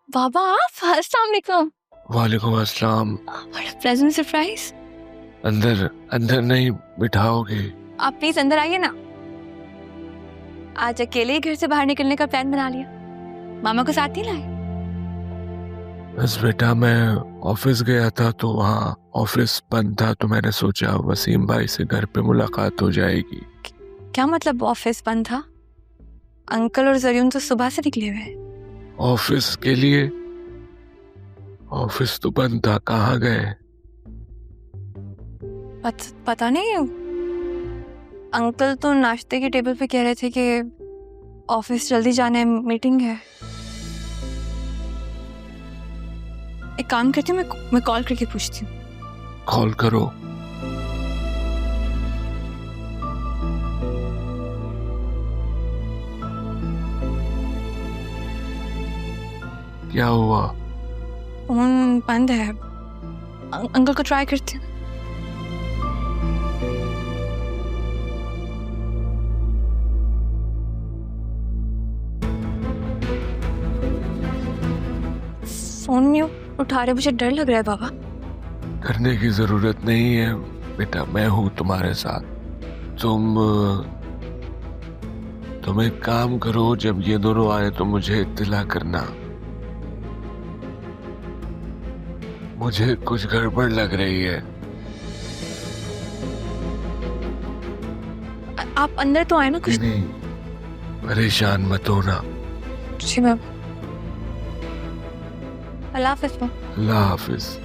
बाबा आप, अस्सलाम वालेकुम। वालेकुम अस्सलाम। What a pleasant surprise. अंदर अंदर नहीं बिठाओगे? आप प्लीज अंदर आइए ना। आज अकेले ही घर से बाहर निकलने का प्लान बना लिया, मामा को साथ नहीं लाए? बस बेटा मैं ऑफिस गया था तो वहाँ ऑफिस बंद था तो मैंने सोचा वसीम भाई से घर पे मुलाकात हो जाएगी। क्या मतलब ऑफिस बंद था? अंकल और जरियन तो सुबह से निकले हुए हैं। ऑफिस के लिए? ऑफिस तो बंद था, कहाँ गए? पता नहीं, अंकल तो नाश्ते की टेबल पे कह रहे थे कि ऑफिस जल्दी जाना है, मीटिंग है। एक काम करती हूँ, मैं कॉल करके पूछती हूँ। कॉल करो। क्या हुआ? फोन बंद है। अंकल को ट्राई करती हूँ। फोन नहीं उठा रहे, मुझे डर लग रहा है बाबा। करने की जरूरत नहीं है बेटा, मैं हूं तुम्हारे साथ। तुम एक काम करो, जब ये दोनों आए तो मुझे इत्तला करना। मुझे कुछ गड़बड़ लग रही है। आप अंदर तो आए ना कुछ। नहीं, परेशान मत होना। जी मैम। अल्लाह हाफिज मैम। अल्लाह हाफिज।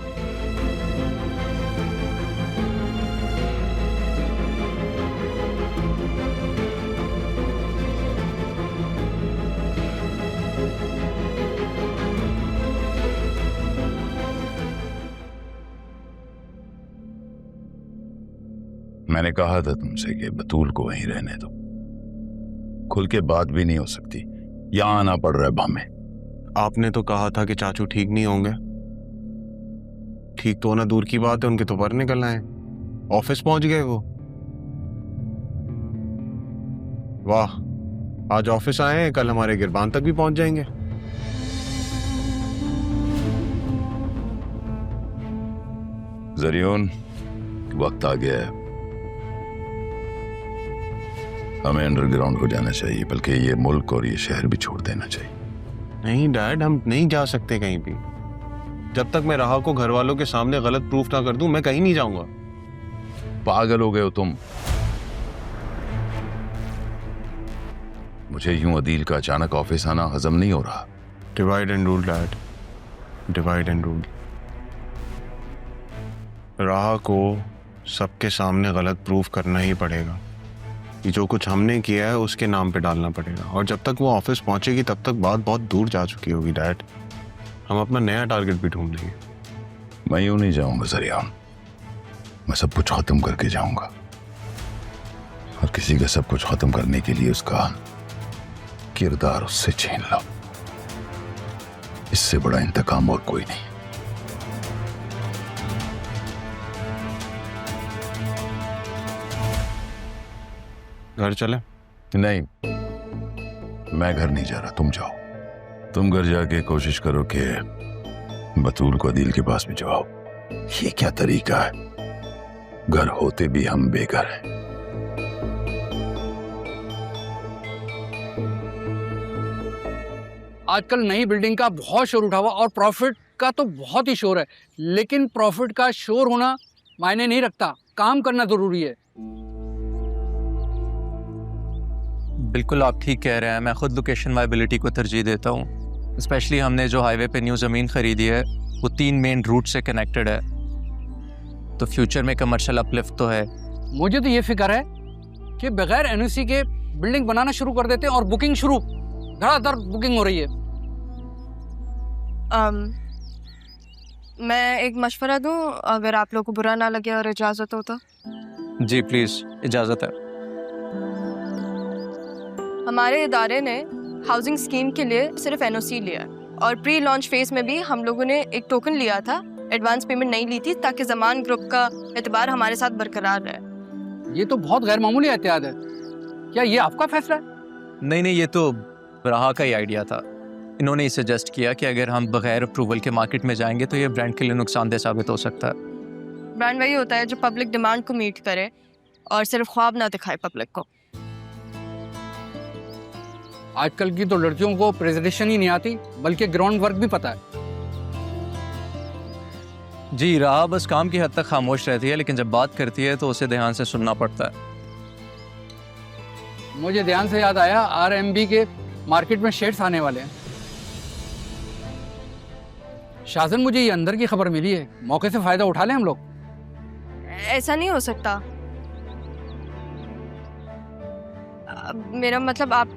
मैंने कहा था तुमसे कि बतूल को वहीं रहने दो। खुल के बात भी नहीं हो सकती, यहां आना पड़ रहा है हमें। आपने तो कहा था कि चाचू ठीक नहीं होंगे। ठीक तो होना दूर की बात है, उनके तो पर निकल आए, ऑफिस पहुंच गए वो। वाह, आज ऑफिस आए हैं, कल हमारे गिरबान तक भी पहुंच जाएंगे। जरियोन, वक्त आ गया है, हमें अंडरग्राउंड हो जाना चाहिए, बल्कि ये मुल्क और ये शहर भी छोड़ देना चाहिए। नहीं डैड, हम नहीं जा सकते कहीं भी। जब तक मैं राहा को घर वालों के सामने गलत प्रूफ ना कर दूं, मैं कहीं नहीं जाऊंगा। पागल हो गए हो तुम? मुझे यूं अदील का अचानक ऑफिस आना हजम नहीं हो रहा। Divide and rule dad, divide and rule. राहा को सबके सामने गलत प्रूफ करना ही पड़ेगा। ये जो कुछ हमने किया है उसके नाम पे डालना पड़ेगा, और जब तक वो ऑफिस पहुंचेगी तब तक बात बहुत दूर जा चुकी होगी डैड। हम अपना नया टारगेट भी ढूंढ लेंगे। मैं यूं नहीं जाऊंगा जरियान, मैं सब कुछ खत्म करके जाऊंगा, और किसी का सब कुछ खत्म करने के लिए उसका किरदार उससे छीन लो। इससे बड़ा इंतकाम और कोई नहीं। घर चले? नहीं, मैं घर नहीं जा रहा, तुम जाओ। तुम घर जाके कोशिश करो कि बतूल को अदील के पास भी जाओ। ये क्या तरीका है? घर होते भी हम बेघर हैं। आजकल नई बिल्डिंग का बहुत शोर उठा हुआ, और प्रॉफिट का तो बहुत ही शोर है, लेकिन प्रॉफिट का शोर होना मायने नहीं रखता, काम करना जरूरी है। बिल्कुल आप ठीक कह रहे हैं, मैं खुद लोकेशन वायबिलिटी को तरजीह देता हूँ। स्पेशली हमने जो हाईवे पे न्यू ज़मीन खरीदी है वो 3 मेन रूट से कनेक्टेड है, तो फ्यूचर में कमर्शियल अपलिफ्ट तो है। मुझे तो ये फिक्र है कि बगैर एनओसी के बिल्डिंग बनाना शुरू कर देते हैं, और बुकिंग शुरू, धड़ाधड़ बुकिंग हो रही है। मैं एक मशवरा दूं, अगर आप लोगों को बुरा ना लगे और इजाज़त हो तो। जी प्लीज़, इजाज़त है। हमारे इदारे ने हाउसिंग स्कीम के लिए सिर्फ एनओसी लिया है, और प्री लॉन्च फेज में भी हम लोगों ने एक टोकन लिया था, एडवांस पेमेंट नहीं ली थी, ताकि जमान ग्रुप का एतबार हमारे साथ बरकरार रहे। ये तो बहुत गैर मामूली एहतियात है। क्या ये आपका फैसला है? नहीं, ये तो राहा का ही आइडिया था। इन्होंने ही सजेस्ट किया कि अगर हम बगैर अप्रूवल के मार्केट में जाएंगे तो ये ब्रांड के लिए नुकसानदेह साबित हो सकता है। ब्रांड वही होता है जो पब्लिक डिमांड को मीट करे और सिर्फ ख्वाब ना दिखाए पब्लिक को। आजकल की तो लड़कियों को प्रेजेंटेशन ही नहीं आती, बल्कि ग्राउंड वर्क भी पता है। जी, राह बस काम की हद तक खामोश रहती है, लेकिन जब बात करती है तो उसे ध्यान से सुनना पड़ता है। मुझे ध्यान से याद आया, RMB के मार्केट में शेयर्स आने वाले हैं। शाजन, मुझे ये अंदर की खबर मिली है, मौके से फायदा उठा लें हम लोग। ऐसा नहीं हो सकता। मेरा मतलब आप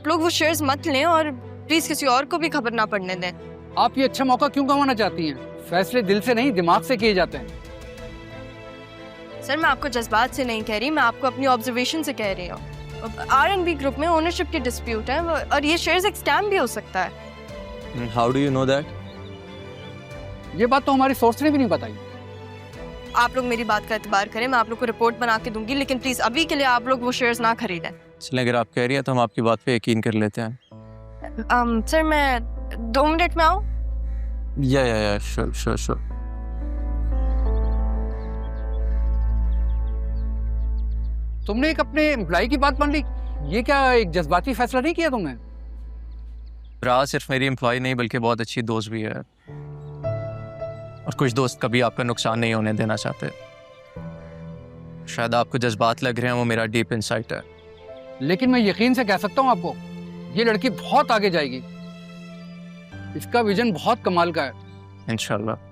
लोग वो शेयर्स मत लें और प्लीज किसी और को भी खबर ना पड़ने दें। आप ये अच्छा मौका क्यों गंवाना चाहती हैं? फैसले दिल से नहीं, दिमाग से किए जाते हैं। सर, मैं आपको जज्बात से नहीं कह रही, मैं आपको अपनी ऑब्जर्वेशन से कह रही हूँ। RNB ग्रुप में ओनरशिप की डिस्प्यूट है और ये शेयर्स एक स्कैम भी हो सकता है। How do you know that? ये बात तो हमारी सोर्स ने भी नहीं बताई। आप लोग मेरी बात का एतबार करें, मैं आप लोग को रिपोर्ट बना के दूंगी, लेकिन प्लीज अभी के लिए आप लोग वो शेयर्स ना खरीदें। इसलिए अगर आप कह रही हैं तो हम आपकी बात पे यकीन कर लेते हैं। सर, मैं 2 मिनट में आऊँ? या श्योर। तुमने एक अपने एम्प्लॉय की बात मान ली। ये क्या एक जज्बाती फैसला नहीं किया तुमने? राह सिर्फ मेरी एम्प्लॉय नहीं बल्कि बहुत अच्छी दोस्त भी है, और कुछ दोस्त कभी आपका नुकसान नहीं होने देना चाहते। शायद आपको जज्बात लग रहे हैं, वो मेरा डीप इंसाइट है। लेकिन मैं यकीन से कह सकता हूँ आपको, ये लड़की बहुत आगे जाएगी। इसका विजन बहुत कमाल का है। इंशाल्लाह।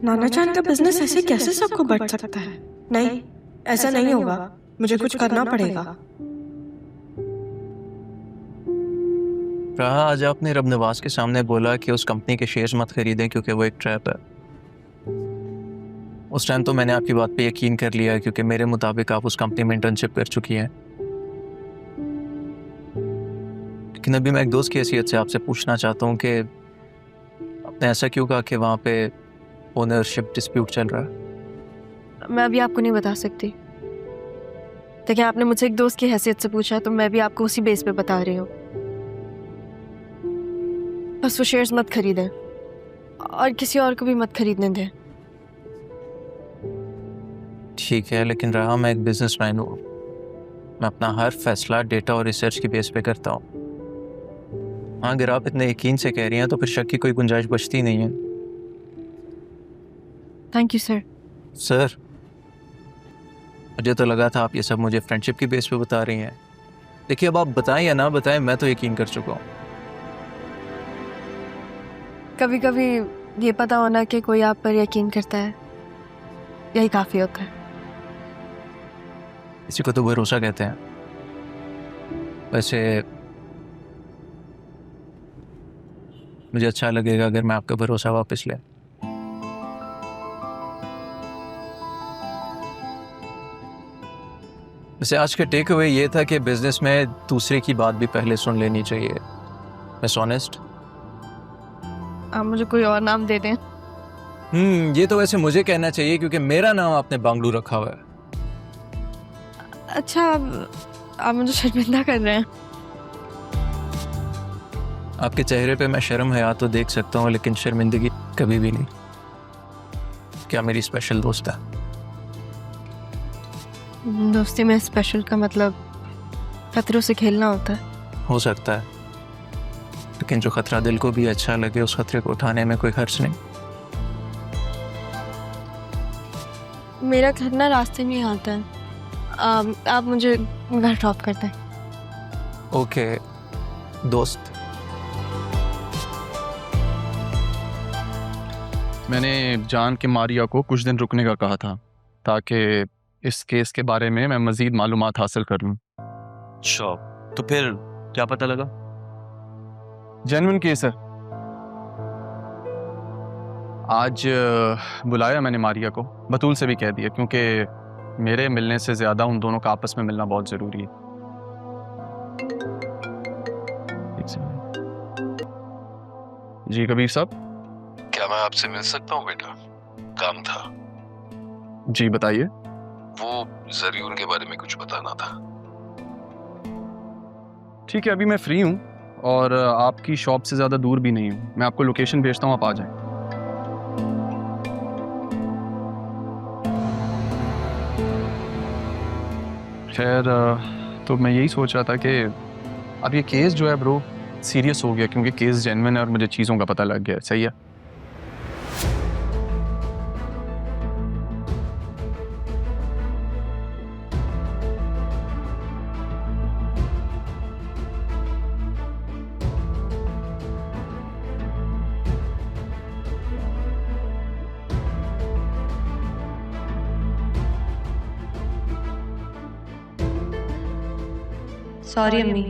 नाना जान का बिजनेस ऐसे कैसे सबको बढ़ सकता है? नहीं, ऐसा नहीं होगा। मुझे कुछ करना पड़ेगा। राह, आज आपने रब नवाज के सामने बोला कि उस कंपनी के शेयर्स मत खरीदें क्योंकि वो एक ट्रैप है। उस टाइम तो मैंने आपकी बात पे यकीन कर लिया क्योंकि मेरे मुताबिक आप उस कंपनी में इंटर्नशिप कर चुकी हैं। लेकिन अभी मैं एक दोस्त की हैसियत से आपसे पूछना चाहता हूँ कि आपने ऐसा क्यों कहा कि वहाँ पे ओनरशिप डिस्प्यूट चल रहा है? मैं अभी आपको नहीं बता सकती। देखिए, आपने मुझसे एक दोस्त की हैसियत से पूछा तो मैं भी आपको उसी बेस पे बता रही हूँ। बस वो शेयर्स मत खरीदें और किसी और को भी मत खरीदने दें। ठीक है, लेकिन रहा, मैं एक बिजनेसमैन हूँ। मैं अपना हर फैसला डेटा और रिसर्च की बेस पे करता हूँ। हाँ, अगर आप इतने यकीन से कह रही हैं तो फिर शक की कोई गुंजाइश बचती नहीं है। Thank you sir. सर, मुझे तो लगा था आप ये सब मुझे फ्रेंडशिप की बेस पे बता रही हैं। देखिए, अब आप बताएं या ना बताएं, मैं तो यकीन कर चुका हूँ। कभी कभी ये पता होना कि कोई आप पर यकीन करता है, यही काफ़ी होता है। इसी को तो भरोसा कहते हैं। वैसे मुझे अच्छा लगेगा अगर मैं आपका भरोसा वापस ले। वैसे आज का टेक अवे ये था कि बिजनेस में दूसरे की बात भी पहले सुन लेनी चाहिए। मिस ऑनेस्ट, आप मुझे कोई और नाम दे दें। ये तो वैसे मुझे कहना चाहिए क्योंकि मेरा नाम आपने बांगलू रखा हुआ है। अच्छा, आप मुझे शर्मिंदा कर रहे हैं। आपके चेहरे पे मैं शर्म हया तो देख सकता हूँ, लेकिन शर्मिंदगी कभी भी नहीं। क्या मेरी स्पेशल दोस्त है? दोस्ती में स्पेशल का मतलब खतरों से खेलना होता है। हो सकता है, लेकिन जो खतरा दिल को भी अच्छा लगे उस खतरे को उठाने में कोई खर्च नहीं। मेरा घर ना रास्ते में ही आता है, आप मुझे घर ड्रॉप करते हैं। ओके दोस्त। मैंने जान के मारिया को कुछ दिन रुकने का कहा था ताकि इस केस के बारे में मैं मज़ीद मालूमात हासिल कर लूँ। अच्छा, तो फिर क्या पता लगा? जेन्युइन केस है। आज बुलाया मैंने मारिया को, बतूल से भी कह दिया, क्योंकि मेरे मिलने से ज़्यादा उन दोनों का आपस में मिलना बहुत ज़रूरी है। जी कबीर साहब। क्या मैं आपसे मिल सकता हूँ बेटा? काम था। जी बताइए। वो जरियून के बारे में कुछ बताना था। ठीक है, अभी मैं फ्री हूँ और आपकी शॉप से ज़्यादा दूर भी नहीं हूँ। मैं आपको लोकेशन भेजता हूँ, आप आ जाएं। खैर तो मैं यही सोच रहा था कि अब ये केस जो है ब्रो सीरियस हो गया, क्योंकि केस जेन्युइन है और मुझे चीज़ों का पता लग गया। सही है। सॉरी अम्मी,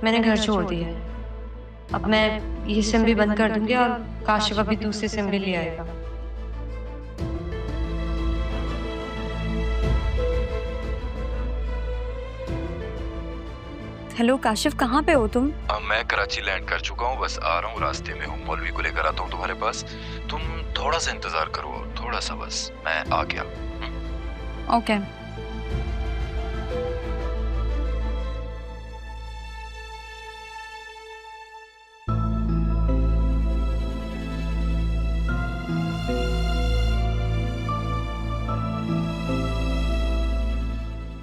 मैंने घर छोड़ दिया है। अब मैं ये सिम भी बंद कर दूंगी और काशिफ अभी दूसरी सिम भी ले आएगा। हेलो काशिफ, कहाँ पे हो तुम? मैं कराची लैंड कर चुका हूँ, बस आ रहा हूँ, रास्ते में हूँ। मौलवी को लेकर आता हूँ तुम्हारे पास। तुम थोड़ा सा इंतजार करो, थोड़ा सा, बस मैं आ गया। ओके।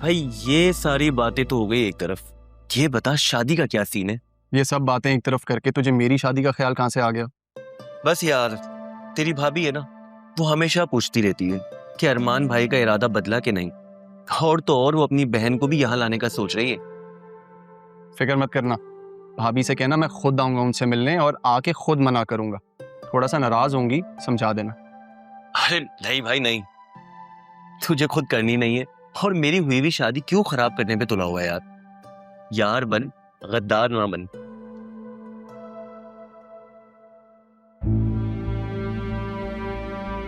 भाई ये सारी बातें तो हो गई एक तरफ, ये बता शादी का क्या सीन है? ये सब बातें एक तरफ करके तुझे मेरी शादी का ख्याल कहाँ से आ गया? बस यार, तेरी भाभी है ना, वो हमेशा पूछती रहती है कि अरमान भाई का इरादा बदला कि नहीं, और तो और वो अपनी बहन को भी यहाँ लाने का सोच रही है। फिक्र मत करना, भाभी से कहना मैं खुद आऊंगा उनसे मिलने और आके खुद मना करूंगा। थोड़ा सा नाराज होंगी, समझा देना। अरे नहीं भाई नहीं, तुझे खुद करनी नहीं है, और मेरी हुई भी शादी क्यों खराब करने पे तुला हुआ है यार। यार बन, गद्दार ना बन।